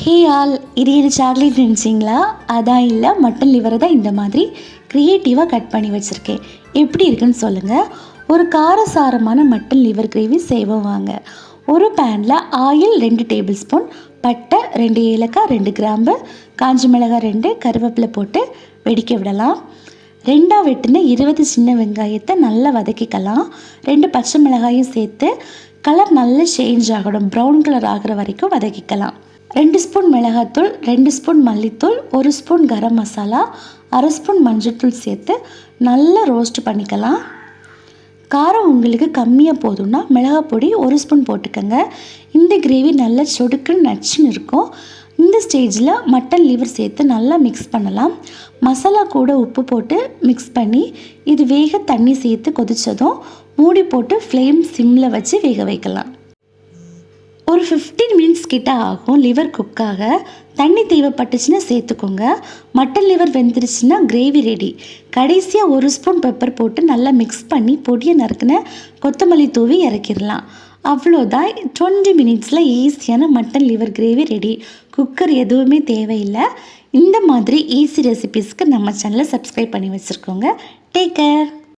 Hey all, இது என்ன chocolate நினச்சிங்களா? அதான் இல்லை, மட்டன் லிவரை தான் இந்த மாதிரி க்ரியேட்டிவாக கட் பண்ணி வச்சுருக்கேன். எப்படி இருக்குன்னு சொல்லுங்கள். ஒரு காரசாரமான மட்டன் லிவர் கிரேவி செய்வோம் வாங்க. ஒரு பேனில் ஆயில் 2 டேபிள் ஸ்பூன், பட்டை 2 ஏலக்காய், 2 கிராம்பு, காஞ்ச மிளகாய் 2, கருவேப்பிலை போட்டு வெடிக்க விடலாம். 2 வெட்டின 20 சின்ன வெங்காயத்தை நல்லா வதக்கிக்கலாம். 2 பச்சை மிளகாயும் சேர்த்து கலர் நல்லா சேஞ்ச் ஆகணும், ப்ரௌன் கலர் ஆகிற வரைக்கும் வதக்கிக்கலாம். 2 ஸ்பூன் மிளகாத்தூள், 2 ஸ்பூன் மல்லித்தூள், 1 ஸ்பூன் கரம் மசாலா, அரை ஸ்பூன் மஞ்சள்தூள் சேர்த்து நல்லா ரோஸ்ட் பண்ணிக்கலாம். காரம் உங்களுக்கு கம்மியாக போதும்னா மிளகாய் பொடி 1 ஸ்பூன் போட்டுக்கோங்க. இந்த கிரேவி நல்லா சொடுக்குன்னு நச்சுன்னு இருக்கும். இந்த ஸ்டேஜில் மட்டன் லிவர் சேர்த்து நல்லா மிக்ஸ் பண்ணலாம். மசாலா கூட உப்பு போட்டு மிக்ஸ் பண்ணி இது வேக தண்ணி சேர்த்து கொதித்ததும் மூடி போட்டு ஃப்ளேம் சிம்மில் வச்சு வேக வைக்கலாம். ஒரு 15 மினிட்ஸ் கிட்ட ஆகும் லிவர் குக்காக. தண்ணி தேவைப்பட்டுச்சுன்னா சேர்த்துக்கோங்க. மட்டன் லிவர் வெந்துருச்சுன்னா கிரேவி ரெடி. கடைசியாக 1 ஸ்பூன் பெப்பர் போட்டு நல்லா மிக்ஸ் பண்ணி பொடியை நறுக்குன கொத்தமல்லி தூவி இறக்கிடலாம். அவ்வளோதான், 20 மினிட்ஸில் ஈஸியான mutton liver gravy ready. Cooker எதுவுமே தேவையில்லை. இந்த மாதிரி ஈஸி ரெசிபீஸ்க்கு நம்ம சேனலை சப்ஸ்கிரைப் பண்ணி வச்சுருக்கோங்க. Take care.